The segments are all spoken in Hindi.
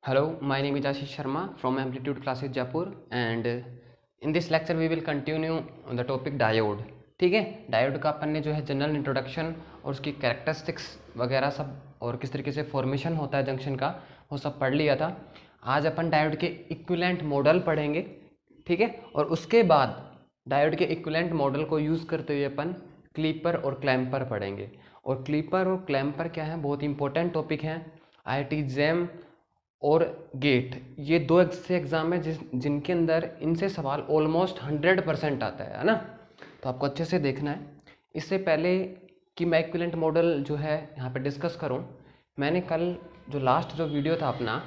Hello, my name is Ashish Sharma from Amplitude Classes Jaipur, and in this lecture we will continue on the topic diode. ठीक है, डायोड का अपन ने जो है जनरल इंट्रोडक्शन और उसकी कैरेक्टरिस्टिक्स वगैरह सब और किस तरीके से फॉर्मेशन होता है जंक्शन का वो सब पढ़ लिया था। आज अपन डायोड के इक्विवेलेंट मॉडल पढ़ेंगे, ठीक है, और उसके बाद डायोड के इक्विवेलेंट मॉडल को यूज़ करते हुए अपन क्लीपर और क्लैम्पर पढ़ेंगे। और क्लीपर और क्लैम्पर क्या है, बहुत इंपॉर्टेंट टॉपिक हैं। IIT JEM और गेट, ये दो ऐसे एग्जाम है जिनके अंदर इनसे सवाल ऑलमोस्ट 100% आता है ना, तो आपको अच्छे से देखना है। इससे पहले कि मैं इक्विवेलेंट मॉडल जो है यहाँ पे डिस्कस करूँ, मैंने कल जो लास्ट जो वीडियो था अपना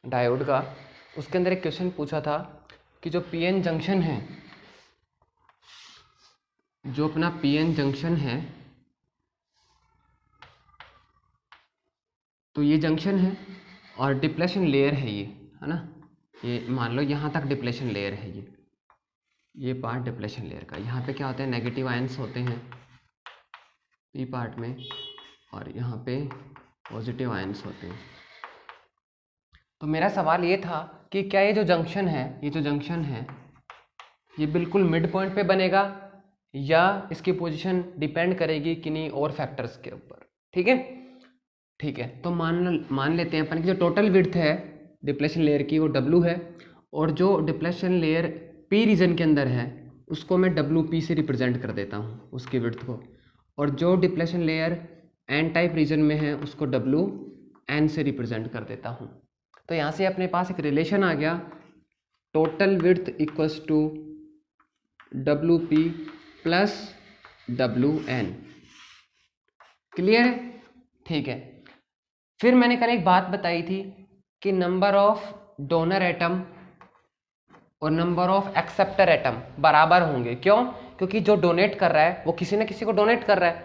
डायोड का, उसके अंदर एक क्वेश्चन पूछा था कि जो PN जंक्शन है, जो अपना PN जंक्शन है, तो ये जंक्शन है और डिप्लेशन लेयर है ये, है ना। ये मान लो यहाँ तक डिप्लेशन लेयर है, ये पार्ट डिप्लेशन लेयर का। यहाँ पे क्या होते हैं, नेगेटिव आयंस होते हैं पी पार्ट में, और यहाँ पे पॉजिटिव आयंस होते हैं। तो मेरा सवाल ये था कि क्या ये जो जंक्शन है, ये बिल्कुल मिड पॉइंट पे बनेगा या इसकी पोजीशन डिपेंड करेगी किन्हीं और फैक्टर्स के ऊपर। ठीक है, तो मान लेते हैं अपन की जो टोटल विड्थ है डिप्लेशन लेयर की वो W है, और जो डिप्लेशन लेयर P रीजन के अंदर है उसको मैं WP से रिप्रेजेंट कर देता हूँ उसकी विड्थ को, और जो depletion layer N type region में है उसको WN से रिप्रेजेंट कर देता हूँ। तो यहाँ से अपने पास एक रिलेशन आ गया, total width equals to WP plus WN। Clear है? ठीक है। फिर मैंने कल एक बात बताई थी कि नंबर ऑफ डोनर एटम और नंबर ऑफ एक्सेप्टर एटम बराबर होंगे। क्यों? क्योंकि जो डोनेट कर रहा है वो किसी न किसी को डोनेट कर रहा है,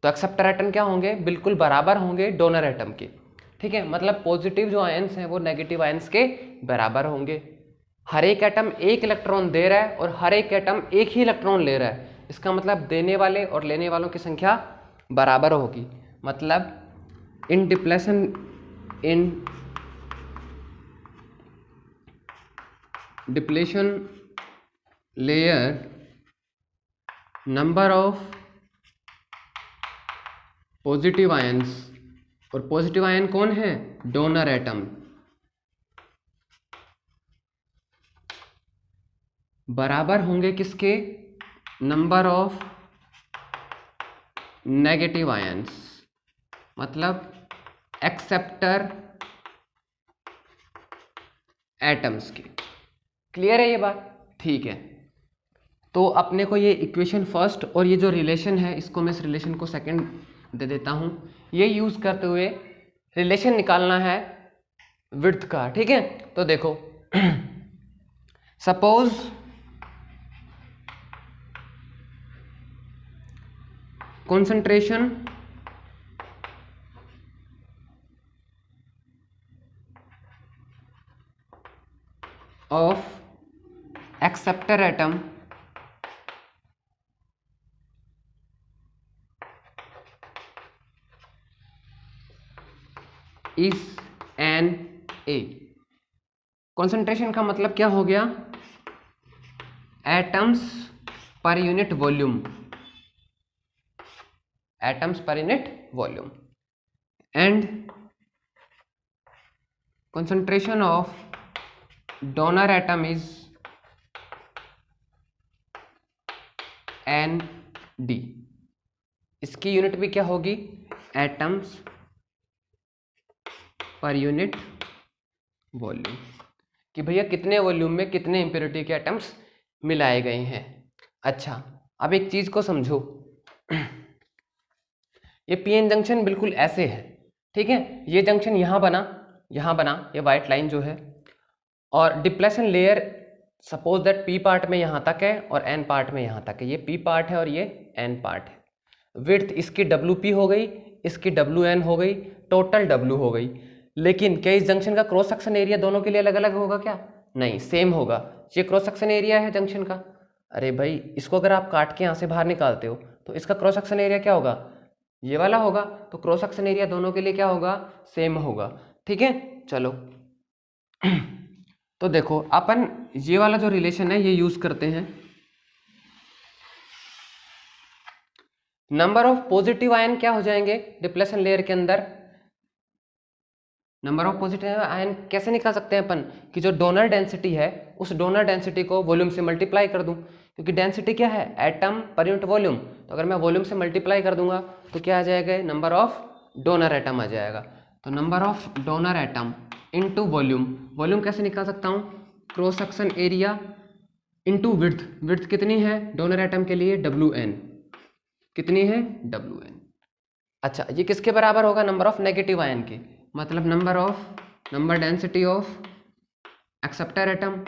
तो एक्सेप्टर एटम क्या होंगे, बिल्कुल बराबर होंगे डोनर एटम के। ठीक है, मतलब पॉजिटिव जो आयंस हैं वो नेगेटिव आयंस के बराबर होंगे। हर एक एटम एक इलेक्ट्रॉन दे रहा है और हर एक एटम एक ही इलेक्ट्रॉन ले रहा है, इसका मतलब देने वाले और लेने वालों की संख्या बराबर होगी। मतलब in depletion layer number of positive ions, और पॉजिटिव आयन कौन है, डोनर एटम, बराबर होंगे किसके, नंबर ऑफ नेगेटिव आयंस, मतलब एक्सेप्टर एटम्स के। क्लियर है ये बात? ठीक है, तो अपने को ये इक्वेशन फर्स्ट और ये जो रिलेशन है इसको मैं इस रिलेशन को सेकंड दे देता हूँ। ये यूज करते हुए रिलेशन निकालना है विड्थ का। ठीक है, तो देखो suppose concentration of acceptor atom is Na। concentration का मतलब क्या हो गया, atoms per unit volume, atoms per unit volume, and concentration of donor atom is ND। इसकी यूनिट भी क्या होगी, एटम्स पर यूनिट वॉल्यूम, कि भैया कितने वॉल्यूम में कितने इम्प्योरिटी के एटम्स मिलाए गए हैं। अच्छा, अब एक चीज को समझो, ये PN जंक्शन बिल्कुल ऐसे है। ठीक है, ये जंक्शन यहाँ बना, ये व्हाइट लाइन जो है, और depletion layer suppose that P part में यहाँ तक है और N पार्ट में यहाँ तक है। ये P पार्ट है और ये N पार्ट है। विड्थ इसकी WP हो गई, इसकी WN हो गई, टोटल W हो गई। लेकिन क्या इस जंक्शन का क्रॉस सेक्शन एरिया दोनों के लिए अलग अलग होगा क्या? नहीं, सेम होगा। ये क्रॉस सेक्शन एरिया है जंक्शन का। अरे भाई, इसको अगर आप काट के यहाँ से बाहर निकालते हो तो इसका क्रॉस सेक्शन एरिया क्या होगा, ये वाला होगा। तो क्रॉस सेक्शन एरिया दोनों के लिए क्या होगा, सेम होगा। ठीक है, चलो तो देखो अपन ये वाला जो रिलेशन है ये यूज करते हैं। नंबर ऑफ पॉजिटिव आयन क्या हो जाएंगे डिप्लेशन लेयर के अंदर, नंबर ऑफ पॉजिटिव आयन कैसे निकाल सकते हैं अपन कि जो डोनर डेंसिटी है उस डोनर डेंसिटी को वॉल्यूम से मल्टीप्लाई कर दूं, क्योंकि डेंसिटी क्या है एटम पर यूनिट वॉल्यूम, तो अगर मैं वॉल्यूम से मल्टीप्लाई कर दूंगा तो क्या आ जाएगा नंबर ऑफ डोनर एटम आ जाएगा। तो number of donor atom into volume, volume कैसे निकाल सकता हूँ cross section area into width, width कितनी है डोनर एटम के लिए WN, कितनी है WN। अच्छा ये किसके बराबर होगा नंबर ऑफ नेगेटिव आयन के, मतलब number density of acceptor atom,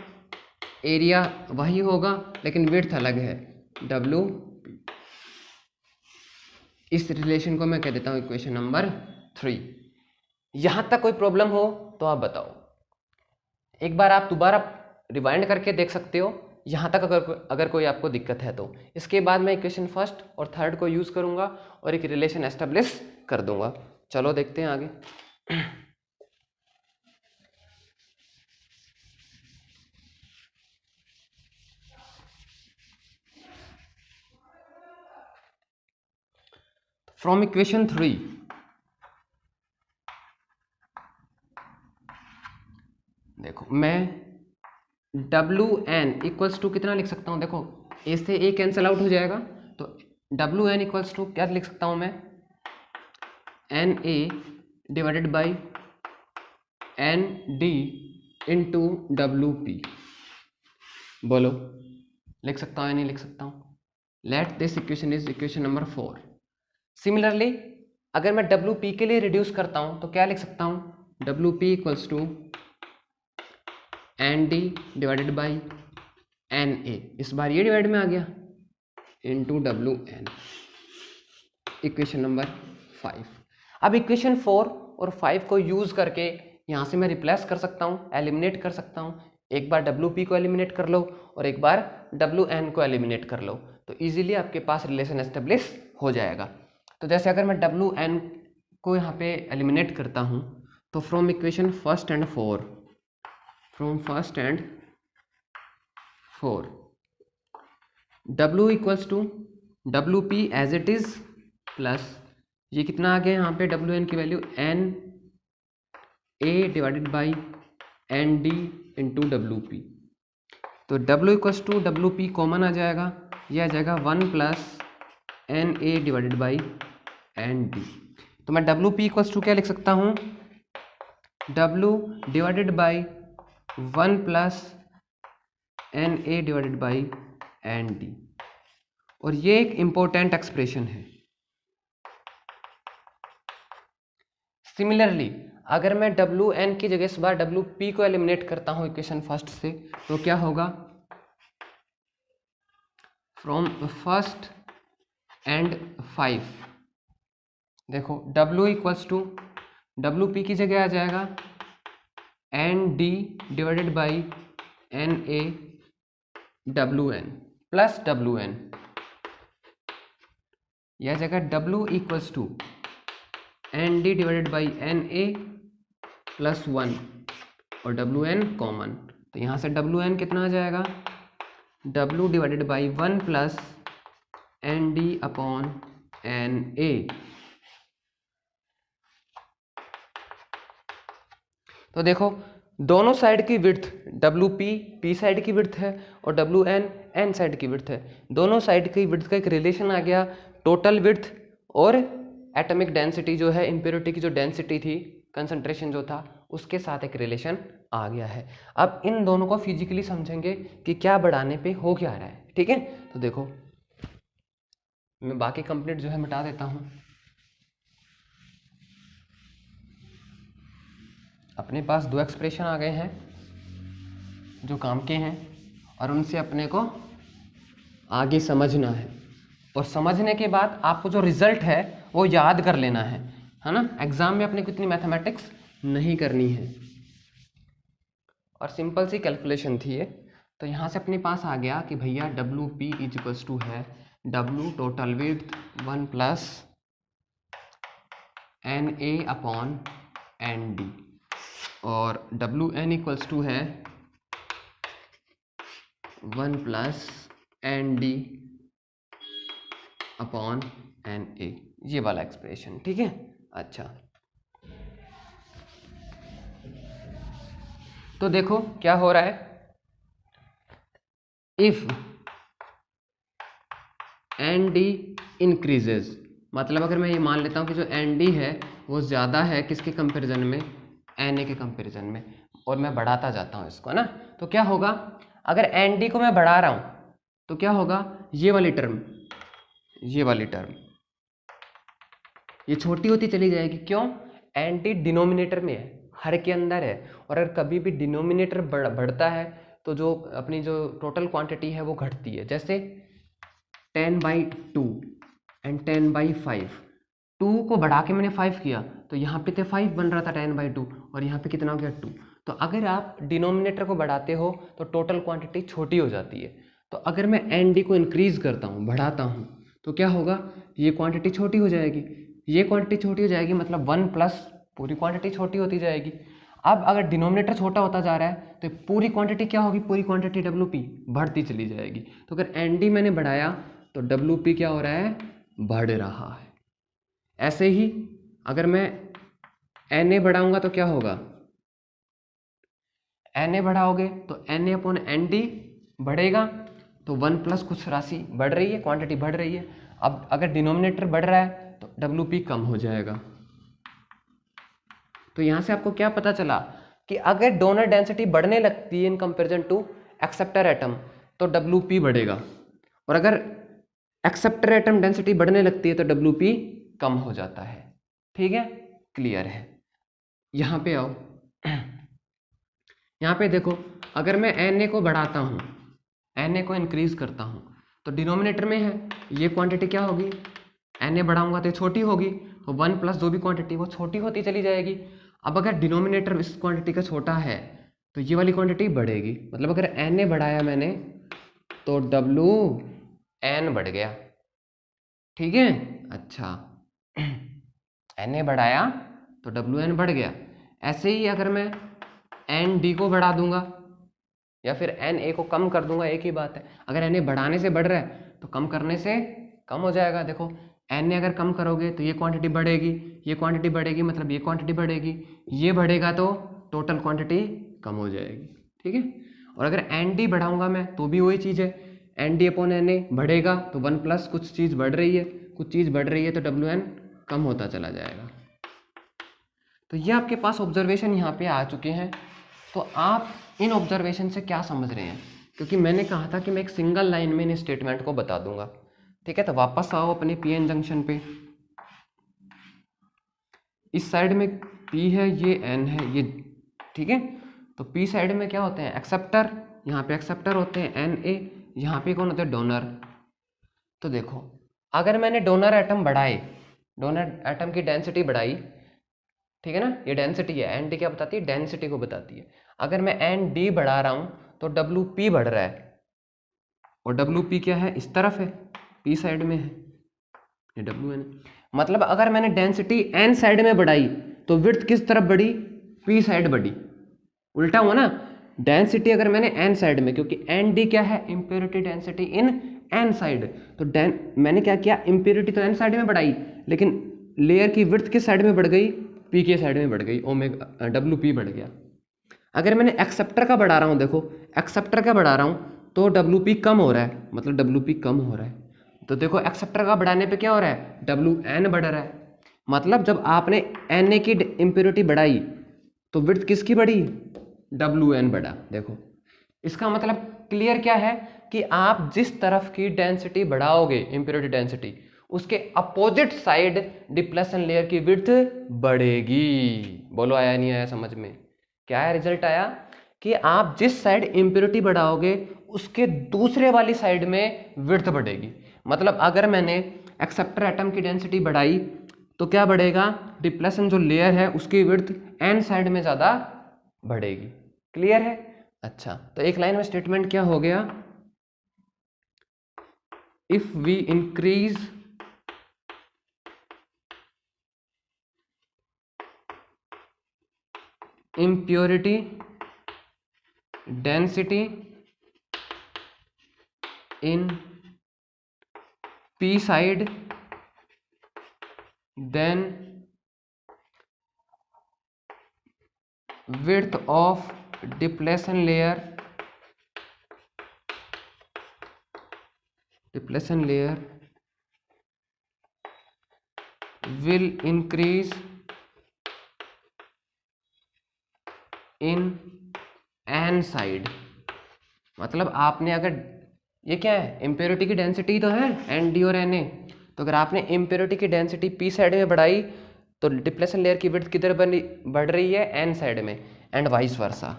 area वही होगा लेकिन विड्थ अलग है WP। इस रिलेशन को मैं कह देता हूँ इक्वेशन नंबर 3। यहां तक कोई प्रॉब्लम हो तो आप बताओ, एक बार आप दोबारा रिवाइंड करके देख सकते हो यहाँ तक अगर कोई आपको दिक्कत है तो। इसके बाद मैं इक्वेशन फर्स्ट और थर्ड को यूज करूंगा और एक रिलेशन एस्टेब्लिश कर दूंगा। चलो देखते हैं आगे। फ्रॉम इक्वेशन 3 देखो मैं WN इक्वल्स टू कितना लिख सकता हूँ, देखो ए से ए कैंसिल आउट हो जाएगा तो WN इक्वल्स टू क्या लिख सकता हूँ मैं NA divided by ND into WP। बोलो लिख सकता हूँ या नहीं लिख सकता हूँ। Let this equation is equation number 4। Similarly अगर मैं WP के लिए रिड्यूस करता हूँ तो क्या लिख सकता हूँ WP equals to ND divided by NA, इस बार ये डिवाइड में आ गया इंटू WN, इक्वेशन नंबर 5। अब इक्वेशन 4 और 5 को यूज करके यहाँ से मैं रिप्लेस कर सकता हूँ, एलिमिनेट कर सकता हूँ। एक बार WP को एलिमिनेट कर लो और एक बार WN को एलिमिनेट कर लो तो इजीली आपके पास रिलेशन एस्टेब्लिश हो जाएगा। तो जैसे अगर मैं WN को यहाँ पे एलिमिनेट करता हूँ तो from equation first and 4 W equals to WP as it is plus ये कितना आ गया यहाँ पे WN की value NA divided by ND into WP। तो W equals to WP common आ जाएगा, ये आ जाएगा 1 plus NA divided by ND। तो मैं WP इक्वल्स टू क्या लिख सकता हूँ W divided by 1 plus NA divided by ND, और ये एक इंपॉर्टेंट एक्सप्रेशन है। सिमिलरली अगर मैं WN की जगह इस बार WP को एलिमिनेट करता हूं इक्वेशन फर्स्ट से तो क्या होगा फ्रॉम फर्स्ट एंड 5 देखो W इक्वल्स टू WP की जगह आ जाएगा ND divided by NA WN plus WN, यह जगह W equals to ND divided by NA plus 1 और WN कॉमन, तो यहाँ से WN कितना आ जाएगा W divided by 1 plus ND upon NA। तो देखो दोनों साइड की विड्थ WP P साइड की विड्थ है और WN N साइड की विड्थ है, दोनों साइड की विड्थ का एक रिलेशन आ गया, टोटल विड्थ और एटॉमिक डेंसिटी जो है इम्प्योरिटी की जो डेंसिटी थी कंसंट्रेशन जो था उसके साथ एक रिलेशन आ गया है। अब इन दोनों को फिजिकली समझेंगे कि क्या बढ़ाने पे हो क्या रहा है, ठीक है। तो देखो मैं बाकी कंप्लीट जो है मिटा देता हूँ, अपने पास दो एक्सप्रेशन आ गए हैं जो काम के हैं और उनसे अपने को आगे समझना है, और समझने के बाद आपको जो रिजल्ट है वो याद कर लेना है ना। एग्जाम में अपने को इतनी मैथमेटिक्स नहीं करनी है और सिंपल सी कैलकुलेशन थी ये। तो यहाँ से अपने पास आ गया कि भैया WP इज इक्वल्स टू है W total width 1 plus NA upon ND। और डब्ल्यू एन इक्वल्स टू है 1 plus N D upon N A, ये वाला एक्सप्रेशन, ठीक है। अच्छा, तो देखो क्या हो रहा है, इफ एन डी इंक्रीजेज, मतलब अगर मैं ये मान लेता हूँ कि जो एन डी है वो ज़्यादा है किसके कंपैरिजन में, एन ए के कंपैरिजन में, और मैं बढ़ाता जाता हूँ इसको ना, तो क्या होगा, अगर एन डी को मैं बढ़ा रहा हूँ तो क्या होगा, ये वाली टर्म, ये वाली टर्म ये छोटी होती चली जाएगी। क्यों, एन डी डिनोमिनेटर में है, हर के अंदर है, और अगर कभी भी डिनोमिनेटर बढ़ता है तो जो अपनी जो टोटल क्वांटिटी है वो घटती है। जैसे 10/2 एंड 10/5, 2 को बढ़ा के मैंने 5 किया तो यहाँ पे तो 5 बन रहा था 10/2, और यहाँ पे कितना हो गया 2। तो अगर आप डिनोमिनेटर को बढ़ाते हो तो टोटल क्वांटिटी छोटी हो जाती है। तो अगर मैं एन डी को इंक्रीज करता हूँ, बढ़ाता हूँ, तो क्या होगा, ये क्वांटिटी छोटी हो जाएगी, ये क्वांटिटी छोटी हो जाएगी, मतलब 1 प्लस पूरी क्वांटिटी छोटी होती जाएगी। अब अगर डिनोमिनेटर छोटा होता जा रहा है तो पूरी क्वांटिटी क्या होगी, पूरी क्वांटिटी डब्ल्यू पी बढ़ती चली जाएगी। तो अगर एन डी मैंने बढ़ाया तो डब्ल्यू पी क्या हो रहा है, बढ़ रहा है। ऐसे ही अगर मैं एन ए बढ़ाऊंगा तो क्या होगा, एन ए बढ़ाओगे तो N A upon N D बढ़ेगा, तो 1 प्लस कुछ राशि बढ़ रही है, क्वांटिटी बढ़ रही है। अब अगर डिनोमिनेटर बढ़ रहा है तो डब्ल्यू पी कम हो जाएगा। तो यहां से आपको क्या पता चला कि अगर डोनर डेंसिटी बढ़ने लगती है in comparison to acceptor atom तो डब्ल्यू पी बढ़ेगा, और अगर एक्सेप्टर एटम डेंसिटी बढ़ने लगती है तो डब्ल्यू पी कम हो जाता है। ठीक है, क्लियर है। यहां पे आओ, यहाँ पे देखो, अगर मैं एन ए को बढ़ाता हूँ, एन ए को इंक्रीज करता हूँ, तो डिनोमिनेटर में है ये क्वांटिटी क्या होगी, एन ए बढ़ाऊंगा तो छोटी होगी, तो 1 प्लस जो भी क्वांटिटी वो छोटी होती चली जाएगी। अब अगर डिनोमिनेटर इस क्वांटिटी का छोटा है तो ये वाली क्वांटिटी बढ़ेगी, मतलब अगर एन ए बढ़ाया मैंने तो डब्ल्यू एन बढ़ गया। ठीक है, अच्छा, एन ए बढ़ाया तो डब्ल्यू एन बढ़ गया। ऐसे ही अगर मैं एन डी को बढ़ा दूंगा या फिर एन ए को कम कर दूंगा, एक ही बात है। अगर एन ए बढ़ाने से बढ़ रहा है तो कम करने से कम हो जाएगा। देखो, एन ए अगर कम करोगे तो ये क्वांटिटी बढ़ेगी, ये क्वांटिटी बढ़ेगी, मतलब ये क्वांटिटी बढ़ेगी, ये बढ़ेगा तो टोटल क्वांटिटी कम हो जाएगी। ठीक है, और अगर एन डी बढ़ाऊंगा मैं तो भी वही चीज़ है, N D upon N A बढ़ेगा तो 1 प्लस कुछ चीज़ बढ़ रही है, कुछ चीज़ बढ़ रही है तो डब्ल्यू एन कम होता चला जाएगा। तो ये आपके पास ऑब्जर्वेशन यहाँ पे आ चुके हैं। तो आप इन ऑब्जर्वेशन से क्या समझ रहे हैं, क्योंकि मैंने कहा था कि मैं एक सिंगल लाइन में इन स्टेटमेंट को बता दूंगा। ठीक है, तो वापस आओ अपने पी एन जंक्शन पे। इस साइड में पी है, ये एन है, ये, ठीक है। तो पी साइड में क्या होते हैं, एक्सेप्टर, यहाँ पे एक्सेप्टर होते हैं एन ए, यहाँ पे कौन होते हैं, डोनर। तो देखो, अगर मैंने डोनर एटम बढ़ाए, डोनर एटम की डेंसिटी बढ़ाई, ठीक है ना, ये डेंसिटी है, एन डी क्या बताती है, डेंसिटी को बताती है। अगर मैं एन डी बढ़ा रहा हूँ तो डब्ल्यू पी बढ़ रहा है, और डब्ल्यू पी क्या है, इस तरफ है, पी साइड में है, ये डब्ल्यू एन। मतलब अगर मैंने डेंसिटी एन साइड में बढ़ाई तो विड्थ किस तरफ बढ़ी, पी साइड बढ़ी। उल्टा हुआ ना, डेंसिटी अगर मैंने एन साइड में, क्योंकि एन डी क्या है, impurity density in N side, तो मैंने क्या किया, इम्प्योरिटी तो एन साइड में बढ़ाई, लेकिन लेयर की विड्थ किस साइड में बढ़ गई, पी के साइड में बढ़ गई, ओमेगा डब्ल्यू पी बढ़ गया। अगर मैंने एक्सेप्टर का बढ़ा रहा हूँ, देखो एक्सेप्टर का बढ़ा रहा हूँ तो डब्ल्यू पी कम हो रहा है, मतलब डब्ल्यू पी कम हो रहा है। तो देखो एक्सेप्टर का बढ़ाने पे क्या हो रहा है, डब्ल्यू एन बढ़ रहा है। मतलब जब आपने एन ए की इम्प्योरिटी बढ़ाई तो विड्थ किसकी बढ़ी, डब्ल्यू एन बढ़ा। देखो, इसका मतलब क्लियर क्या है कि आप जिस तरफ की डेंसिटी बढ़ाओगे, इम्प्योरिटी डेंसिटी, उसके अपोजिट साइड डिप्लेशन लेयर की विड्थ बढ़ेगी। बोलो आया नहीं आया समझ में, क्या है रिजल्ट आया कि आप जिस साइड इम्प्योरिटी बढ़ाओगे उसके दूसरे वाली साइड में विड्थ बढ़ेगी। मतलब अगर मैंने एक्सेप्टर एटम की डेंसिटी बढ़ाई तो क्या बढ़ेगा, डिप्लेशन जो लेयर है उसकी विड्थ एन साइड में ज्यादा बढ़ेगी। क्लियर है। अच्छा, तो एक लाइन में स्टेटमेंट क्या हो गया, if we increase impurity density in p side then width of depletion layer will increase in n side. मतलब आपने अगर, ये क्या है, इम्प्योरिटी की डेंसिटी तो है एन डी और एन ए, तो अगर आपने इम्प्योरिटी की डेंसिटी पी साइड में बढ़ाई तो डिप्लेशन लेयर की विड्थ किधर बढ़ रही है, एन साइड में, and vice versa.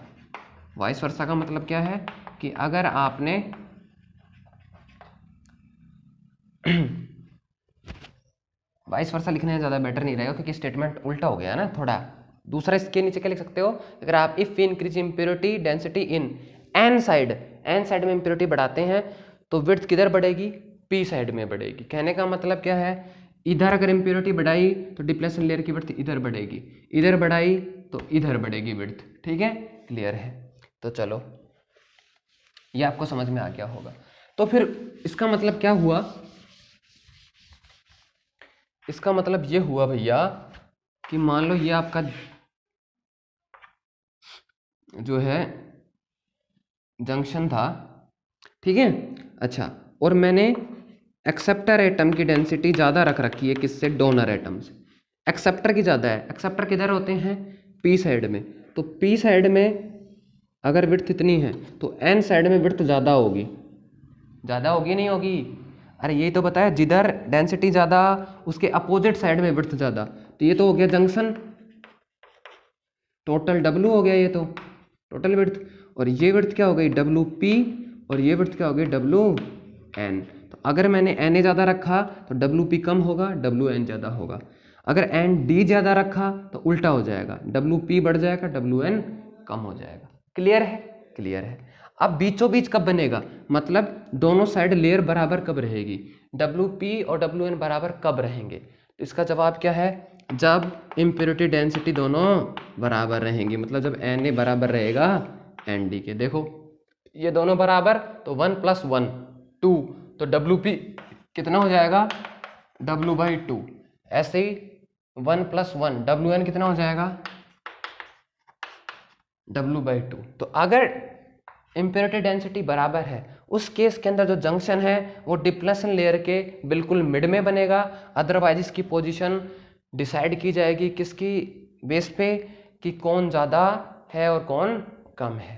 Vice versa का मतलब क्या है कि अगर आपने वाइस वर्सा लिखने में ज़्यादा बेटर नहीं रहेगा क्योंकि स्टेटमेंट उल्टा हो गया ना थोड़ा। दूसरा इसके नीचे क्या लिख सकते हो, अगर आप if we increase impurity density in N side में इम्प्योरिटी बढ़ाते हैं तो विड्थ किधर बढ़ेगी, पी साइड में बढ़ेगी। कहने का मतलब क्या है, इधर अगर इम्प्योरिटी बढ़ाई तो डिप्लेशन लेयर की विड्थ इधर बढ़ेगी, इधर बढ़ाई तो इधर बढ़ेगी विड्थ। ठीक है, क्लियर है? तो चलो ये आपको समझ में आ गया होगा। तो फिर इसका मतलब क्या हुआ, इसका मतलब ये हुआ भैया कि मान लो ये आपका जो है जंक्शन था, ठीक है। अच्छा, और मैंने एक्सेप्टर एटम की डेंसिटी ज़्यादा रख रखी है किससे, डोनर एटम से। एक्सेप्टर की ज़्यादा है, एक्सेप्टर किधर होते हैं, पी साइड में। तो पी साइड में अगर विड्थ इतनी है तो एन साइड में विड्थ ज़्यादा होगी, नहीं होगी? अरे यही तो बताया, जिधर डेंसिटी ज़्यादा उसके अपोजिट साइड में विड्थ ज़्यादा। तो ये तो हो गया जंक्शन, टोटल डब्लू हो गया, ये तो टोटल विड्थ। और ये विड्थ क्या हो गई, डब्लू पी, और ये विड्थ क्या हो गई, डब्लू एन। तो अगर मैंने एन ए ज़्यादा रखा तो डब्लू पी कम होगा, डब्लू एन ज़्यादा होगा। अगर एन डी ज़्यादा रखा तो उल्टा हो जाएगा, डब्लू पी बढ़ जाएगा, डब्लू एन कम हो जाएगा। क्लियर है? क्लियर है। अब बीचों बीच कब बनेगा, मतलब दोनों साइड लेयर बराबर कब रहेगी, डब्लू पी और डब्लू एन बराबर कब रहेंगे? तो इसका जवाब क्या है, जब इम्प्योरिटी डेंसिटी दोनों बराबर रहेंगी, मतलब जब एन ए बराबर रहेगा एन डी के। देखो ये दोनों बराबर, तो 1 + 1 2, तो डब्लू पी कितना हो जाएगा, W/2। ऐसे ही 1 + 1 डब्लू एन कितना हो जाएगा, W/2। तो अगर इम्प्योरिटी डेंसिटी बराबर है उस केस के अंदर जो जंक्शन है वो डिप्लेशन लेयर के बिल्कुल मिड में बनेगा। अदरवाइज इसकी पोजीशन डिसाइड की जाएगी किसकी बेस पे, कि कौन ज़्यादा है और कौन कम है।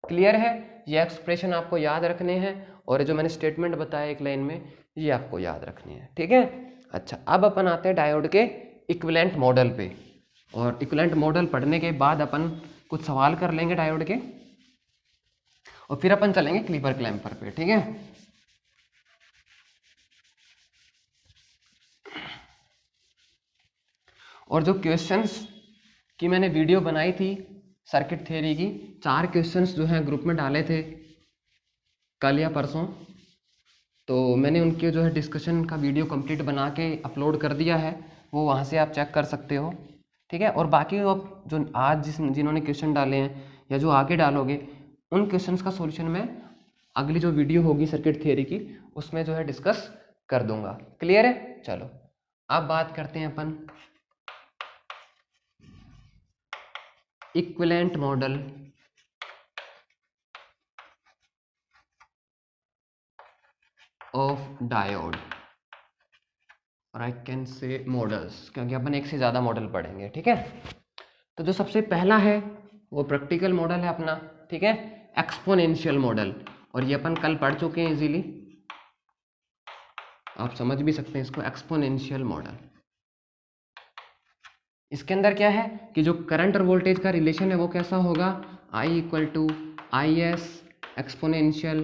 क्लियर है? ये एक्सप्रेशन आपको याद रखने हैं, और जो मैंने स्टेटमेंट बताया एक लाइन में, ये आपको याद रखने हैं। ठीक है? अच्छा, अब अपन आते हैं डायोड के इक्विवेलेंट मॉडल पे, और इक्विवेलेंट मॉडल पढ़ने के बाद अपन कुछ सवाल कर लेंगे डायोड के, और फिर अपन चलेंगे क्लीपर क्लैंपर पे। ठीक है? और जो क्वेश्चंस की मैंने वीडियो बनाई थी सर्किट थ्योरी की, 4 क्वेश्चंस जो हैं ग्रुप में डाले थे कल या परसों, तो मैंने उनके जो है डिस्कशन का वीडियो कंप्लीट बना के अपलोड कर दिया है, वो वहाँ से आप चेक कर सकते हो। ठीक है? और बाकी आप जो आज जिन्होंने क्वेश्चन डाले हैं या जो आगे डालोगे, उन क्वेश्चंस का सॉल्यूशन मैं अगली जो वीडियो होगी सर्किट थ्योरी की उसमें जो है डिस्कस कर दूंगा। क्लियर है? चलो अब बात करते हैं अपन इक्विवेलेंट मॉडल ऑफ डायोड, और आई कैन से मॉडल्स, क्योंकि अपन एक से ज़्यादा मॉडल पढ़ेंगे। ठीक है? तो जो सबसे पहला है वो प्रैक्टिकल मॉडल है अपना। ठीक है? एक्सपोनेंशियल मॉडल, और ये अपन कल पढ़ चुके हैं इजीली, आप समझ भी सकते हैं इसको। एक्सपोनेंशियल मॉडल, इसके अंदर क्या है कि जो करंट और वोल्टेज का रिलेशन है वो कैसा होगा, I = IS एक्सपोनेंशियल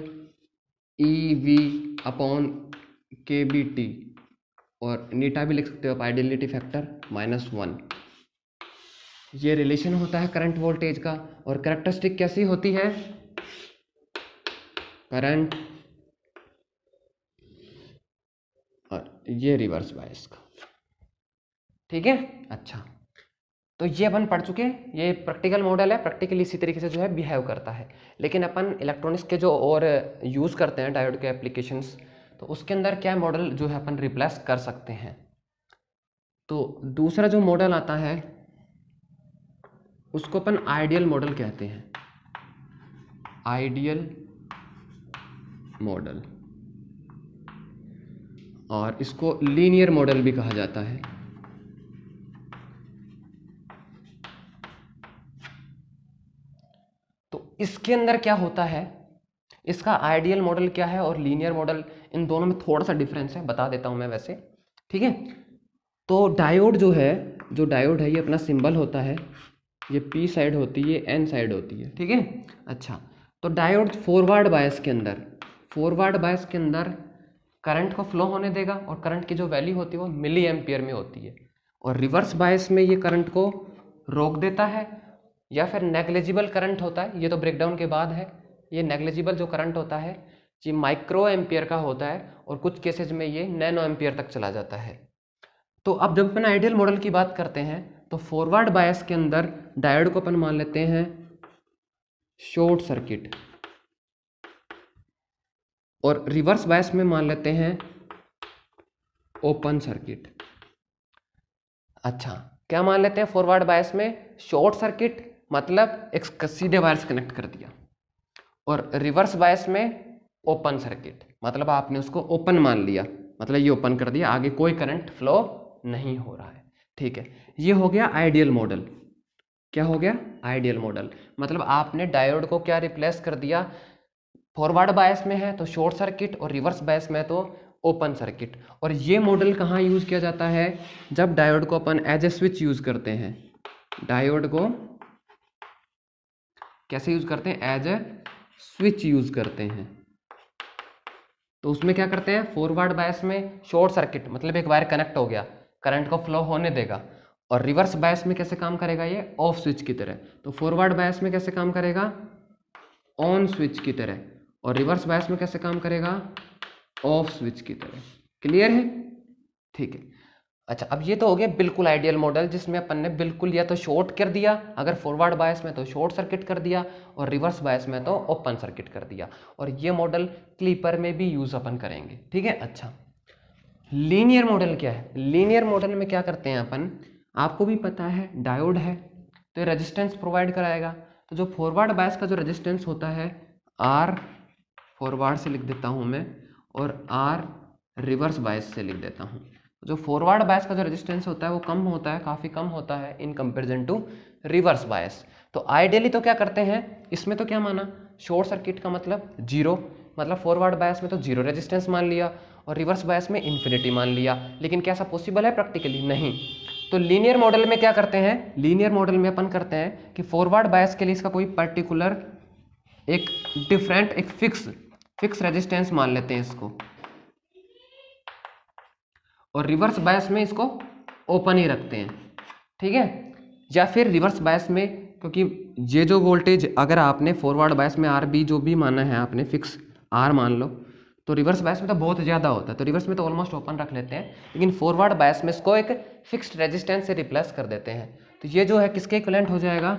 EV/kBT, और नीटा भी लिख सकते हो आप, आइडेंटिटी फैक्टर -1। ये रिलेशन होता है करंट वोल्टेज का। और कैरेक्टरिस्टिक कैसी होती है, करंट और ये रिवर्स बायस का। ठीक है? अच्छा, तो ये अपन पढ़ चुके हैं, ये प्रैक्टिकल मॉडल है, प्रैक्टिकल इसी तरीके से जो है बिहेव करता है। लेकिन अपन इलेक्ट्रॉनिक्स के जो और यूज़ करते हैं डायोड के एप्लीकेशंस, तो उसके अंदर क्या मॉडल जो है अपन रिप्लेस कर सकते हैं। तो दूसरा जो मॉडल आता है उसको अपन आइडियल मॉडल कहते हैं, आइडियल मॉडल, और इसको लीनियर मॉडल भी कहा जाता है। तो इसके अंदर क्या होता है, इसका आइडियल मॉडल क्या है और लीनियर मॉडल, इन दोनों में थोड़ा सा डिफरेंस है, बता देता हूं मैं वैसे, ठीक है। तो डायोड जो है, जो डायोड है ये अपना सिंबल होता है, ये पी साइड होती है, ये एन साइड होती है, ठीक है। अच्छा, तो डायोड फॉरवर्ड बायस के अंदर, फॉरवर्ड बायस के अंदर करंट को फ्लो होने देगा और करंट की जो वैल्यू होती है वो मिली एम्पियर में होती है, और रिवर्स बायस में ये करंट को रोक देता है, या फिर नेग्लिजिबल करंट होता है, ये तो ब्रेकडाउन के बाद है। ये नेग्लिजिबल जो करंट होता है ये माइक्रो एम्पियर का होता है, और कुछ केसेज में ये नैनो एम्पियर तक चला जाता है। तो अब जब अपन आइडियल मॉडल की बात करते हैं तो फॉरवर्ड बायस के अंदर डायोड को अपन मान लेते हैं शॉर्ट सर्किट, और रिवर्स बायस में मान लेते हैं ओपन सर्किट। अच्छा, क्या मान लेते हैं फॉरवर्ड बायस में? शॉर्ट सर्किट, मतलब एक सीधे वायर से कनेक्ट कर दिया, और रिवर्स बायस में ओपन सर्किट, मतलब आपने उसको ओपन मान लिया, मतलब ये ओपन कर दिया, आगे कोई करंट फ्लो नहीं हो रहा है, ठीक है। ये हो गया आइडियल मॉडल। क्या हो गया? Ideal model. मतलब आपने डायोड को क्या रिप्लेस कर दिया, फॉरवर्ड बायस में है तो शॉर्ट सर्किट, और रिवर्स बायस में तो ओपन सर्किट। और ये मॉडल कहाँ यूज किया जाता है? जब डायोड को अपन एज ए स्विच यूज करते हैं। डायोड को कैसे यूज करते हैं? एज ए स्विच यूज करते हैं। तो उसमें क्या करते हैं, फॉरवर्ड बायस में शॉर्ट सर्किट, मतलब एक वायर कनेक्ट हो गया, करंट को फ्लो होने देगा, और रिवर्स बायस में कैसे काम करेगा, ये ऑफ स्विच की तरह। तो फॉरवर्ड बायस में कैसे काम करेगा? ऑन स्विच की तरह, और रिवर्स बायस में कैसे काम करेगा? ऑफ स्विच की तरह। क्लियर है? ठीक है। अच्छा, अब ये तो हो गया बिल्कुल आइडियल मॉडल, जिसमें अपन ने बिल्कुल या तो शॉर्ट कर दिया, अगर फॉरवर्ड बायस में तो शॉर्ट सर्किट कर दिया, और रिवर्स बायस में तो ओपन सर्किट कर दिया। और ये मॉडल क्लीपर में भी यूज अपन करेंगे, ठीक है। अच्छा, लीनियर मॉडल क्या है? लीनियर मॉडल में क्या करते हैं अपन, आपको भी पता है डायोड है तो ये रेजिस्टेंस प्रोवाइड कराएगा। तो जो फॉरवर्ड बायस का जो रेजिस्टेंस होता है, आर फॉरवर्ड से लिख देता हूं मैं, और आर रिवर्स बायस से लिख देता हूं। जो फॉरवर्ड बायस का जो रेजिस्टेंस होता है वो कम होता है, काफ़ी कम होता है in comparison to reverse bias. तो आइडियली तो क्या करते हैं, इसमें तो क्या माना, शॉर्ट सर्किट का मतलब जीरो, मतलब फॉरवर्ड बायस में तो जीरो रेजिस्टेंस मान लिया, और रिवर्स बायस में इन्फिनिटी मान लिया। लेकिन क्या ऐसा पॉसिबल है प्रैक्टिकली? नहीं। तो लीनियर मॉडल में क्या करते हैं, लीनियर मॉडल में अपन करते हैं कि फॉरवर्ड बायस के लिए इसका कोई पर्टिकुलर एक डिफरेंट, एक फिक्स रेजिस्टेंस मान लेते हैं इसको, और रिवर्स बायस में इसको ओपन ही रखते हैं, ठीक है। या फिर रिवर्स बायस में, क्योंकि ये जो वोल्टेज अगर आपने फॉरवर्ड बायस में आर बी जो भी माना है आपने, फिक्स आर मान लो, तो रिवर्स बायस में तो बहुत ज़्यादा होता है, तो रिवर्स में तो ऑलमोस्ट ओपन रख लेते हैं, लेकिन फॉरवर्ड बायस में इसको एक फिक्स्ड रेजिस्टेंस से रिप्लेस कर देते हैं। तो ये जो है किसके इक्विवेलेंट हो जाएगा?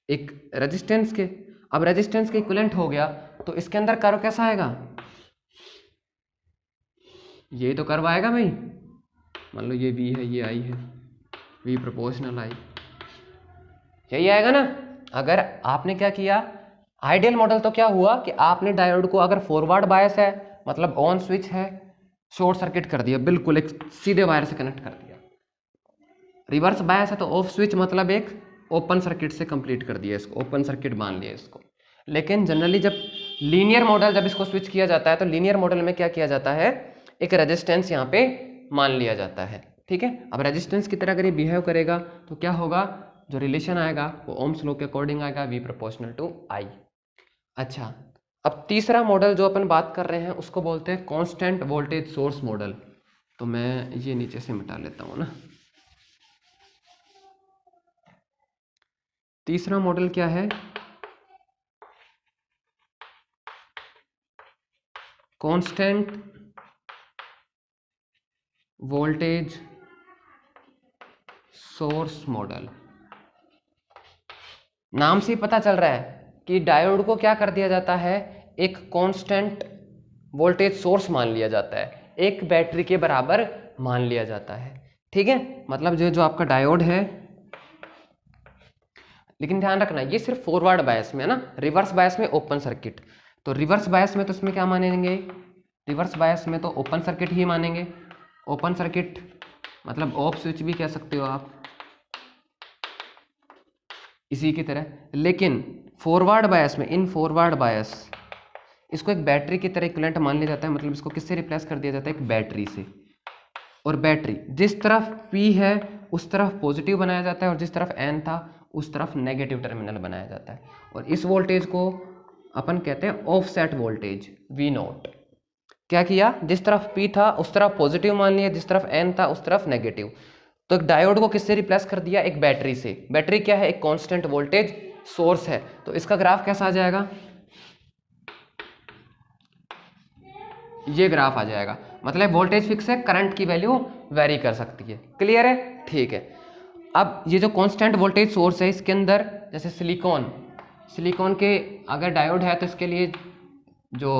एक रेजिस्टेंस के। अब रेजिस्टेंस के इक्विवेलेंट हो गया तो इसके अंदर कर्व कैसा आएगा? ये तो कर्व आएगा भाई, मान लो ये V है, ये I है, V प्रोपोर्शनल I, यही आएगा ना। अगर आपने क्या किया, आइडियल मॉडल तो क्या हुआ कि आपने डायोड को अगर फॉरवर्ड बायस है मतलब ऑन स्विच है, शॉर्ट सर्किट कर दिया, बिल्कुल एक सीधे वायर से कनेक्ट कर दिया। रिवर्स बायस है तो ऑफ स्विच, मतलब एक ओपन सर्किट से कंप्लीट कर दिया, इसको ओपन सर्किट मान लिया इसको। लेकिन जनरली जब लीनियर मॉडल, जब इसको स्विच किया जाता है तो लीनियर मॉडल में क्या किया जाता है, एक रेजिस्टेंस यहाँ पे मान लिया जाता है, ठीक है। अब रेजिस्टेंस की तरह अगर ये बिहेव करेगा तो क्या होगा, जो रिलेशन आएगा वो ओम्स लॉ के अकॉर्डिंग आएगा, V प्रोपोर्शनल टू I। अच्छा, अब तीसरा मॉडल जो अपन बात कर रहे हैं उसको बोलते हैं कांस्टेंट वोल्टेज सोर्स मॉडल। तो मैं ये नीचे से मिटा लेता हूँ ना। तीसरा मॉडल क्या है, कांस्टेंट वोल्टेज सोर्स मॉडल। नाम से ही पता चल रहा है कि डायोड को क्या कर दिया जाता है, एक कांस्टेंट वोल्टेज सोर्स मान लिया जाता है, एक बैटरी के बराबर मान लिया जाता है। ठीक है, मतलब जो आपका डायोड है, लेकिन ध्यान रखना ये सिर्फ फॉरवर्ड बायस में है ना, रिवर्स बायस में ओपन सर्किट। तो रिवर्स बायस में तो इसमें क्या मानेंगे, रिवर्स बायस में तो ओपन सर्किट ही मानेंगे। ओपन सर्किट मतलब ऑफ स्विच भी कह सकते हो आप, इसी की तरह। लेकिन फॉरवर्ड बायस में, इन फॉरवर्ड बायस, इसको एक बैटरी की तरह इक्विवेलेंट मान लिया जाता है। मतलब इसको किससे रिप्लेस कर दिया जाता है, एक बैटरी से। और बैटरी जिस तरफ P है उस तरफ पॉजिटिव बनाया जाता है, और जिस तरफ N था उस तरफ नेगेटिव टर्मिनल बनाया जाता है। और इस वोल्टेज को अपन कहते हैं ऑफसेट वोल्टेज, V0। क्या किया, जिस तरफ P था उस तरफ पॉजिटिव मान लिया, जिस तरफ N था उस तरफ नेगेटिव। तो एक डायोड को किससे रिप्लेस कर दिया, एक बैटरी से। बैटरी क्या है, एक कांस्टेंट वोल्टेज सोर्स है। तो इसका ग्राफ कैसा आ जाएगा, ये ग्राफ आ जाएगा। मतलब वोल्टेज फिक्स है, करंट की वैल्यू वेरी कर सकती है। क्लियर है, ठीक है। अब ये जो कांस्टेंट वोल्टेज सोर्स है, इसके अंदर जैसे सिलिकॉन के अगर डायोड है तो इसके लिए जो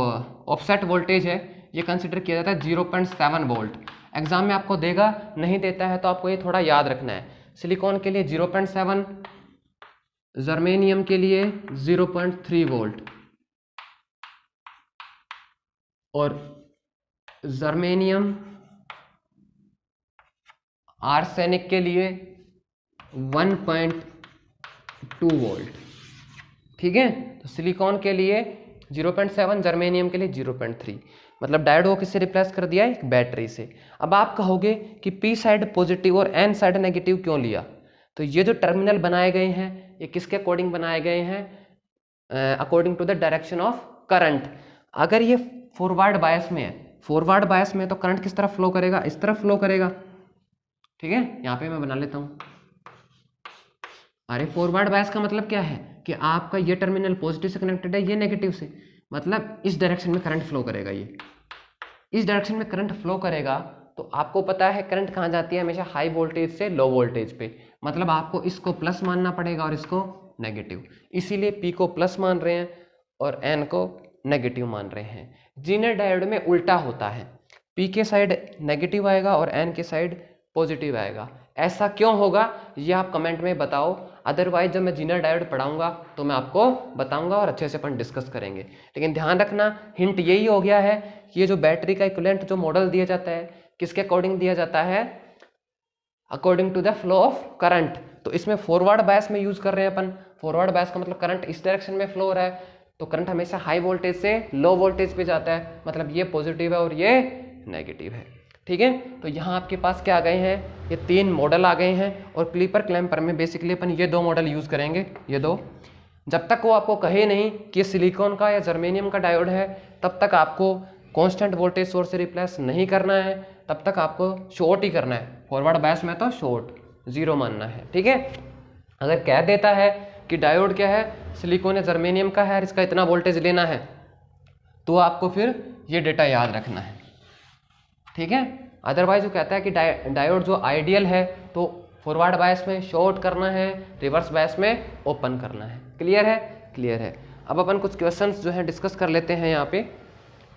ऑफसेट वोल्टेज है ये कंसिडर किया जाता है 0.7 वोल्ट। एग्जाम में आपको देगा, नहीं देता है तो आपको ये थोड़ा याद रखना है। सिलिकॉन के लिए 0.7, जर्मेनियम के लिए 0.3 वोल्ट, और जर्मेनियम आर्सेनिक के लिए 1.2 वोल्ट। ठीक है, तो सिलिकॉन के लिए 0.7, जर्मेनियम के लिए 0.3। मतलब डायोड को किससे रिप्लेस कर दिया, एक बैटरी से। अब आप कहोगे कि P साइड पॉजिटिव और N साइड नेगेटिव क्यों लिया, तो ये जो टर्मिनल बनाए गए हैं ये किसके अकॉर्डिंग बनाए गए हैं, according to the direction of current. अगर ये फॉरवर्ड बायस में है, फॉरवर्ड बायस में तो करंट किस तरफ फ्लो करेगा, इस तरफ फ्लो करेगा। ठीक है, यहाँ पे मैं बना लेता हूँ। अरे फॉरवर्ड बायस का मतलब क्या है कि आपका ये टर्मिनल पॉजिटिव से कनेक्टेड है, ये नेगेटिव से, मतलब इस डायरेक्शन में करंट फ्लो करेगा। ये इस डायरेक्शन में करंट फ्लो करेगा, तो आपको पता है करंट कहाँ जाती है, हमेशा हाई वोल्टेज से लो वोल्टेज पे। मतलब आपको इसको प्लस मानना पड़ेगा और इसको नेगेटिव। इसीलिए P को प्लस मान रहे हैं और N को नेगेटिव मान रहे हैं। जीनर डायोड में उल्टा होता है, P के साइड नेगेटिव आएगा और N के साइड पॉजिटिव आएगा। ऐसा क्यों होगा ये आप कमेंट में बताओ, अदरवाइज जब मैं जीनर डायोड पढ़ाऊंगा तो मैं आपको बताऊंगा और अच्छे से अपन डिस्कस करेंगे। लेकिन ध्यान रखना, हिंट यही हो गया है कि ये जो बैटरी का इक्विवेलेंट जो मॉडल दिया जाता है किसके अकॉर्डिंग दिया जाता है, according to the flow of current. तो इसमें फॉरवर्ड बायस में यूज कर रहे हैं अपन। फॉरवर्ड बायस का मतलब करंट इस डायरेक्शन में फ्लो हो रहा है, तो करंट हमेशा हाई वोल्टेज से लो वोल्टेज पे जाता है। मतलब ये पॉजिटिव है और ये नेगेटिव है। ठीक है, तो यहाँ आपके पास क्या आ गए हैं, ये 3 मॉडल आ गए हैं। और क्लीपर क्लैंपर में बेसिकली अपन ये 2 मॉडल यूज करेंगे, ये 2। जब तक वो आपको कहे नहीं कि सिलिकॉन का या जर्मेनियम का डायोड है, तब तक आपको कांस्टेंट वोल्टेज सोर्स से रिप्लेस नहीं करना है, तब तक आपको शॉर्ट ही करना है। फॉरवर्ड बायस में तो शॉर्ट 0 मानना है। ठीक है, अगर कह देता है कि डायोड क्या है, सिलिकॉन या जर्मेनियम का है और इसका इतना वोल्टेज लेना है, तो आपको फिर ये डेटा याद रखना है। ठीक है, अदरवाइज वो कहता है कि डायोड जो आइडियल है तो फॉरवर्ड बायस में शॉर्ट करना है, रिवर्स बायस में ओपन करना है। क्लियर है, क्लियर है। अब अपन कुछ क्वेश्चंस जो है डिस्कस कर लेते हैं यहाँ पे।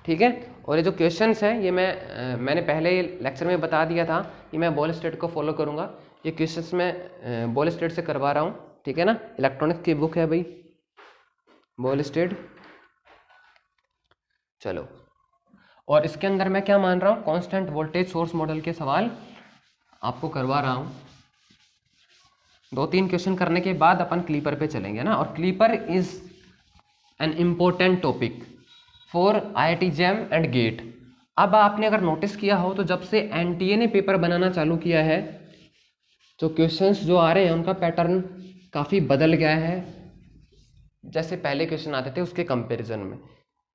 ठीक है, और ये जो क्वेश्चंस हैं ये मैंने पहले लेक्चर में बता दिया था कि मैं बॉल स्टेट को फॉलो करूँगा। ये क्वेश्चंस मैं बॉल स्टेट से करवा रहा हूँ। ठीक है ना, इलेक्ट्रॉनिक्स की बुक है भाई बॉल स्टेट। चलो, और इसके अंदर मैं क्या मान रहा हूँ, कांस्टेंट वोल्टेज सोर्स मॉडल के सवाल आपको करवा रहा हूँ। 2-3 क्वेश्चन करने के बाद अपन क्लीपर पे चलेंगे ना। और clipper is an important topic for IIT JAM and GATE. अब आपने अगर नोटिस किया हो तो जब से NTA ने पेपर बनाना चालू किया है, जो क्वेश्चंस जो आ रहे हैं उनका पैटर्न काफ़ी बदल गया है, जैसे पहले क्वेश्चन आते थे उसके कंपैरिजन में।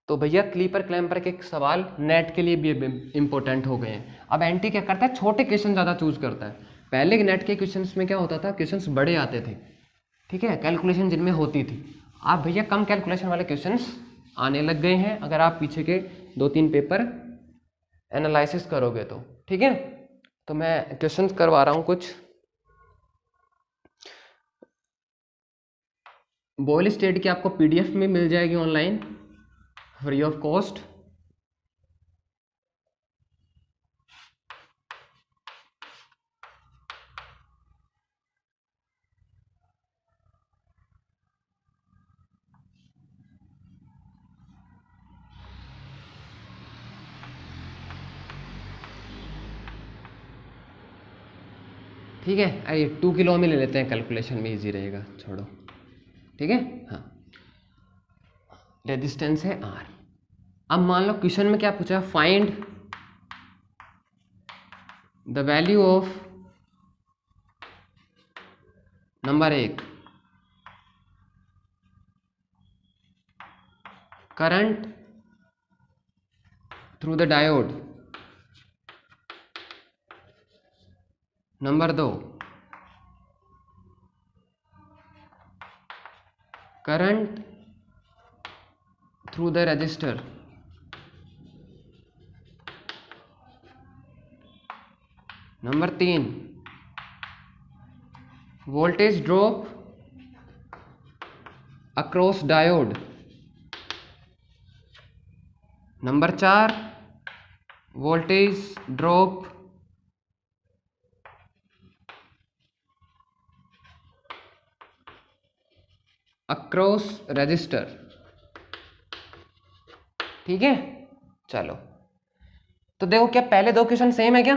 तो भैया क्लीपर क्लैंपर के सवाल नेट के लिए भी इंपॉर्टेंट हो गए हैं। अब एनटी क्या करता है, छोटे क्वेश्चन ज़्यादा चूज करता है। पहले नेट के क्वेश्चंस में क्या होता था, क्वेश्चंस बड़े आते थे, ठीक है, कैलकुलेशन जिनमें होती थी। आप भैया कम कैलकुलेशन वाले क्वेश्चंस आने लग गए हैं अगर आप पीछे के 2-3 पेपर एनालिसिस करोगे तो। ठीक है, तो मैं क्वेश्चंस करवा रहा हूँ कुछ। बॉयल स्टेट की आपको PDF में मिल जाएगी ऑनलाइन फ्री ऑफ कॉस्ट। ठीक है, आइए 2 किलो में ले लेते हैं, कैलकुलेशन में इजी रहेगा, छोड़ो। ठीक है, हाँ, रेजिस्टेंस है R। अब मान लो क्वेश्चन में क्या पूछा, find the value of number 1 current through the diode, number 2 current through the register, number 3 voltage drop across diode, number 4 voltage drop across register. ठीक है, चलो तो देखो, क्या पहले दो क्वेश्चन सेम है क्या?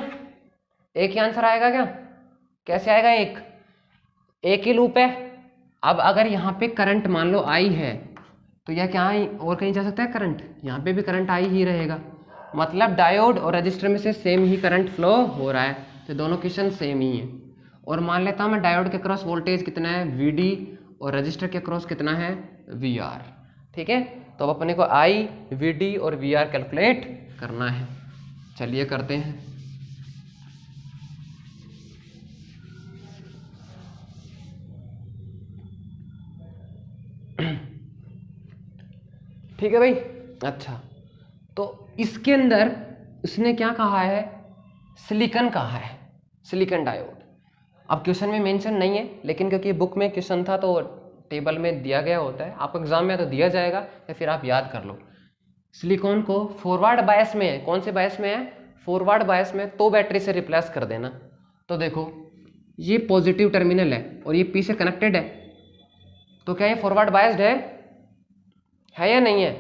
एक ही आंसर आएगा क्या? कैसे आएगा? एक ही लूप है। अब अगर यहाँ पे करंट मान लो आई है, तो यह क्या और कहीं जा सकता है करंट? यहाँ पे भी करंट आई ही रहेगा, मतलब डायोड और रजिस्टर में से सेम ही करंट फ्लो हो रहा है, तो दोनों क्वेश्चन सेम ही है। और मान लेता हूँ मैं डायोड के क्रॉस वोल्टेज कितना है VD और रजिस्टर के क्रॉस कितना है VR। ठीक है, तो अब अपने को I, VD और VR कैलकुलेट करना है। चलिए करते हैं। ठीक है भाई, अच्छा, तो इसके अंदर उसने क्या कहा है? सिलिकॉन कहा है, सिलिकॉन डायोड। अब क्वेश्चन में मेंशन नहीं है, लेकिन क्योंकि बुक में क्वेश्चन था तो टेबल में दिया गया होता है, आपको एग्जाम में तो दिया जाएगा या फिर आप याद कर लो। सिलिकॉन को फॉरवर्ड बायस में है, कौन से बायस में है? फॉरवर्ड बायस में, तो बैटरी से रिप्लेस कर देना। तो देखो, ये पॉजिटिव टर्मिनल है और ये P से कनेक्टेड है, तो क्या ये फॉरवर्ड बायस्ड है या नहीं है?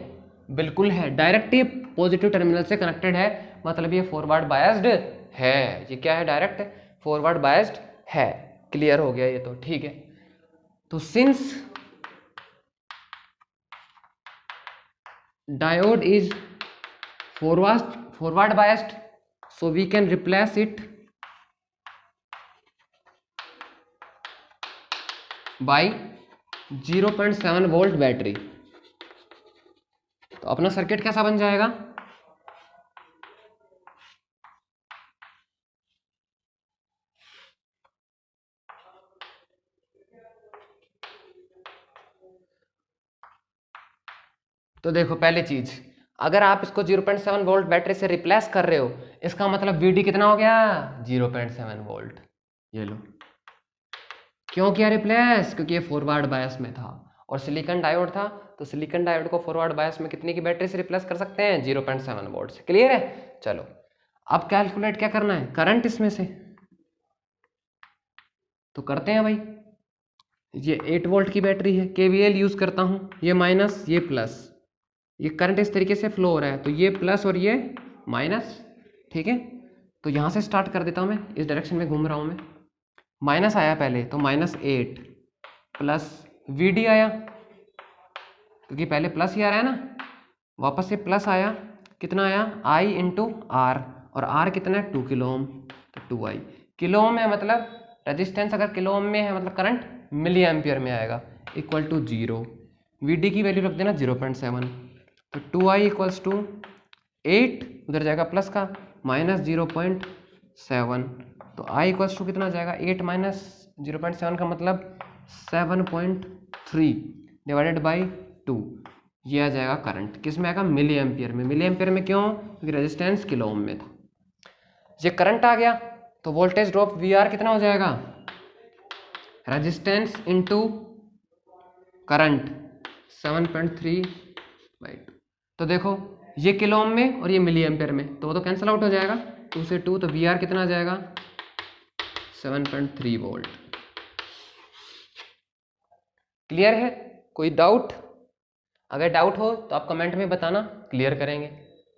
बिल्कुल है, डायरेक्ट ही पॉजिटिव टर्मिनल से कनेक्टेड है, मतलब ये फॉरवर्ड बायस्ड है। ये क्या है? डायरेक्ट फॉरवर्ड बायस्ड है। क्लियर हो गया ये तो? ठीक है, तो since diode is forward biased, so we can replace it by 0.7 volt battery. तो अपना सर्किट कैसा बन जाएगा? तो देखो, पहली चीज, अगर आप इसको 0.7 वोल्ट बैटरी से रिप्लेस कर रहे हो, इसका मतलब VD कितना हो गया? 0.7 वोल्ट। ये लो, क्यों किया रिप्लेस? क्योंकि ये फॉरवर्ड बायस में था और सिलिकॉन डायोड था, तो सिलिकॉन डायोड को फॉरवर्ड बायस में कितने की बैटरी से रिप्लेस कर सकते हैं? 0.7 वोल्ट से। क्लियर है? चलो, अब कैलकुलेट क्या करना है? करंट इसमें से, तो करते हैं भाई। ये 8 वोल्ट की बैटरी है, KVL यूज करता हूं, ये माइनस ये प्लस, ये करंट इस तरीके से फ्लो हो रहा है, तो ये प्लस और ये माइनस। ठीक है, तो यहां से स्टार्ट कर देता हूं, मैं इस डायरेक्शन में घूम रहा हूं मैं। माइनस आया पहले, तो -8 प्लस VD आया, क्योंकि पहले प्लस ही आ रहा है ना, वापस से प्लस आया, कितना आया? I इंटू R, और R कितना है? 2 किलो ओम, तो 2I। किलो ओम है मतलब रेजिस्टेंस, अगर किलो ओम में है मतलब करंट मिली एम्पियर में आएगा, इक्वल टू 0। VD की वैल्यू रख देना 0.7, तो 2I इक्वल्स टू 8, उधर जाएगा प्लस का, -0.7, तो I इक्वल्स टू कितना जाएगा? 8 माइनस 0.7 का मतलब 7.3 डिवाइडेड बाई 2। ये आ जाएगा करंट, किस में आएगा? मिली एम्पियर में। मिली एम्पियर में क्यों? क्योंकि रेजिस्टेंस किलो ओम में था। ये करंट आ गया, तो वोल्टेज ड्रॉप VR कितना हो जाएगा? Resistance into current 7.3/2। तो देखो ये किलो ओम में और ये मिली एम्पेयर में, तो वो तो कैंसिल आउट हो जाएगा, 2 से 2, तो वी आर कितना आ जाएगा 7.3 वोल्ट। क्लियर है? कोई डाउट? अगर डाउट हो तो आप कमेंट में बताना, क्लियर करेंगे।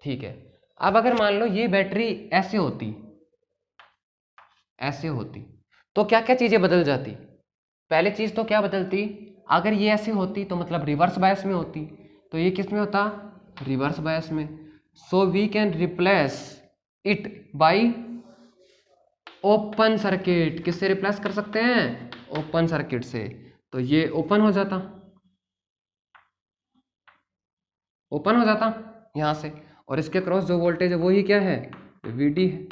ठीक है, अब अगर मान लो ये बैटरी ऐसे होती तो क्या क्या चीजें बदल जाती? पहली चीज तो क्या बदलती, अगर ये ऐसे होती तो मतलब रिवर्स बायस में होती, तो ये किस में होता? रिवर्स बायस में। So we can replace it by open circuit. किससे रिप्लेस कर सकते हैं? ओपन सर्किट से। तो ये ओपन हो जाता यहां से, और इसके क्रॉस जो वोल्टेज है वो ही क्या है? VD है।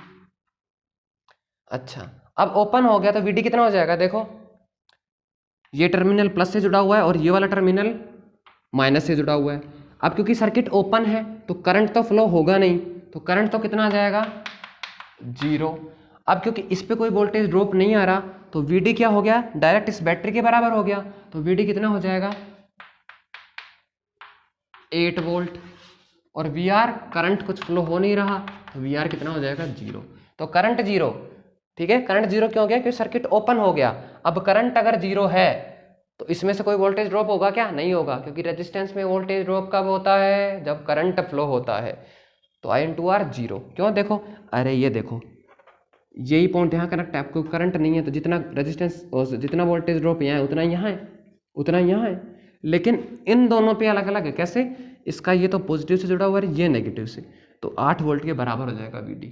अच्छा, अब ओपन हो गया तो VD कितना हो जाएगा? देखो ये टर्मिनल प्लस से जुड़ा हुआ है और ये वाला टर्मिनल माइनस से जुड़ा हुआ है। अब क्योंकि सर्किट ओपन है तो करंट तो फ्लो होगा नहीं, तो करंट तो कितना आ जाएगा? 0। अब क्योंकि इस पे कोई वोल्टेज ड्रॉप नहीं आ रहा तो VD क्या हो गया? डायरेक्ट इस बैटरी के बराबर हो गया, तो VD कितना हो जाएगा? 8 वोल्ट। और VR करंट कुछ फ्लो हो नहीं रहा तो VR कितना हो जाएगा? 0। तो करंट 0, ठीक है, करंट 0 क्यों हो गया? क्योंकि सर्किट ओपन हो गया। अब करंट अगर 0 है तो इसमें से कोई वोल्टेज ड्रॉप होगा क्या? नहीं होगा, क्योंकि रेजिस्टेंस में वोल्टेज ड्रॉप कब होता है? जब करंट फ्लो होता है। तो I/R 0। क्यों? देखो, अरे ये देखो, यही पॉइंट यहाँ कनेक्ट है, आपको करंट नहीं है तो जितना रेजिस्टेंस, जितना वोल्टेज ड्रॉप यहाँ है उतना यहाँ है, उतना यहाँ है। लेकिन इन दोनों पे अलग अलग है। कैसे? इसका ये तो पॉजिटिव से जुड़ा हुआ है, ये नेगेटिव से, तो 8 वोल्ट के बराबर हो जाएगा VD।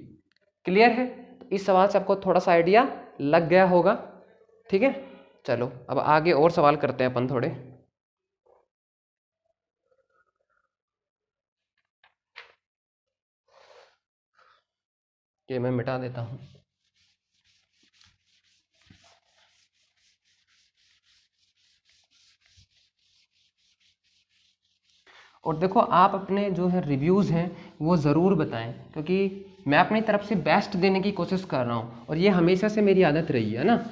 क्लियर है? तो इस सवाल से आपको थोड़ा सा आइडिया लग गया होगा। ठीक है, चलो अब आगे और सवाल करते हैं अपन थोड़े। ये मैं मिटा देता हूँ। और देखो, आप अपने जो है रिव्यूज़ हैं वो ज़रूर बताएं, क्योंकि मैं अपनी तरफ से बेस्ट देने की कोशिश कर रहा हूँ और ये हमेशा से मेरी आदत रही है ना।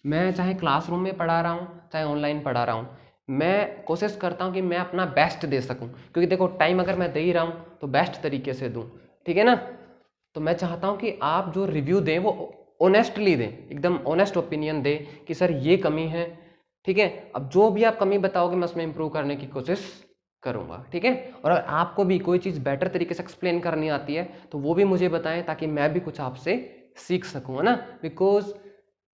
मैं चाहे क्लासरूम में पढ़ा रहा हूँ चाहे ऑनलाइन पढ़ा रहा हूँ, मैं कोशिश करता हूँ कि मैं अपना बेस्ट दे सकूँ, क्योंकि देखो टाइम अगर मैं दे ही रहा हूँ तो बेस्ट तरीके से दूँ। ठीक है ना? तो मैं चाहता हूँ कि आप जो रिव्यू दें वो ऑनेस्टली दें, एकदम ऑनेस्ट ओपिनियन दें कि सर ये कमी है। ठीक है, अब जो भी आप कमी बताओगे मैं उसमें इम्प्रूव करने की कोशिश करूंगा। ठीक है, और अगर आपको भी कोई चीज़ बेटर तरीके से एक्सप्लेन करनी आती है तो वो भी मुझे बताएं, ताकि मैं भी कुछ आपसे सीख सकूँ, है ना। Because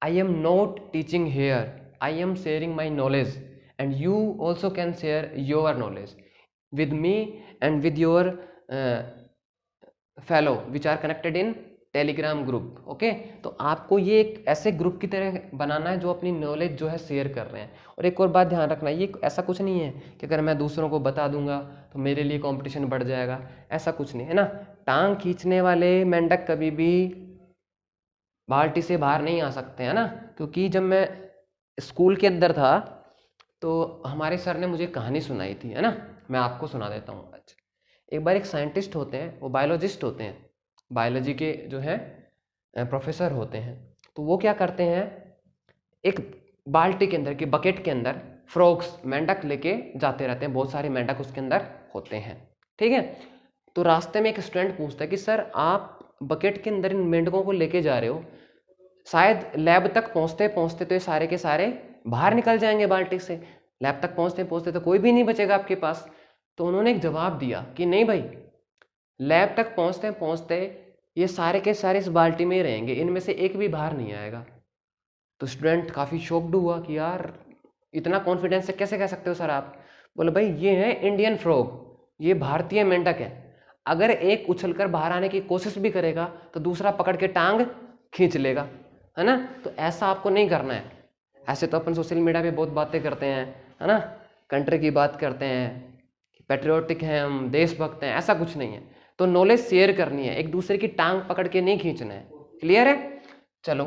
I am not teaching here, I am sharing my knowledge and you also can share your knowledge with me and with your fellow which are connected in Telegram group. Okay, तो आपको ये एक ऐसे ग्रुप की तरह बनाना है जो अपनी नॉलेज जो है शेयर कर रहे हैं। और एक और बात ध्यान रखना, ये ऐसा कुछ नहीं है कि अगर मैं दूसरों को बता दूंगा तो मेरे लिए कंपटीशन बढ़ जाएगा, ऐसा कुछ नहीं है ना। टांग खींचने वाले मेंढक कभी भी बाल्टी से बाहर नहीं आ सकते, है ना। क्योंकि जब मैं स्कूल के अंदर था तो हमारे सर ने मुझे कहानी सुनाई थी, है ना। मैं आपको सुना देता हूँ। अच्छा, एक बार एक साइंटिस्ट होते हैं, वो बायोलॉजिस्ट होते हैं, बायोलॉजी के जो है प्रोफेसर होते हैं। तो वो क्या करते हैं, एक बाल्टी के अंदर के बकेट के अंदर फ्रॉग्स मेंढक लेके जाते रहते हैं, बहुत सारे मेंढक उसके अंदर होते हैं। ठीक है, तो रास्ते में एक स्टूडेंट पूछता है कि सर आप बकेट के अंदर इन मेंढकों को लेके जा रहे हो, शायद लैब तक पहुंचते पहुंचते तो ये सारे के सारे बाहर निकल जाएंगे बाल्टी से, लैब तक पहुंचते पहुंचते तो कोई भी नहीं बचेगा आपके पास। तो उन्होंने एक जवाब दिया कि नहीं भाई, लैब तक पहुंचते पहुंचते ये सारे के सारे इस बाल्टी में ही रहेंगे, इनमें से एक भी बाहर नहीं आएगा। तो स्टूडेंट काफ़ी शॉक्ड हुआ कि यार इतना कॉन्फिडेंस से कैसे कह सकते हो सर आप। बोले भाई ये है इंडियन फ्रॉग, ये भारतीय मेंढक है, अगर एक उछलकर बाहर आने की कोशिश भी करेगा तो दूसरा पकड़ के टांग खींच लेगा, है ना। तो ऐसा आपको नहीं करना है। ऐसे तो अपन सोशल मीडिया पे बहुत बातें करते हैं, है ना, कंट्री की बात करते हैं, पैट्रियोटिक हैं हम, देशभक्त हैं, ऐसा कुछ नहीं है। तो नॉलेज शेयर करनी है, एक दूसरे की टांग पकड़ के नहीं खींचना है। क्लियर है? चलो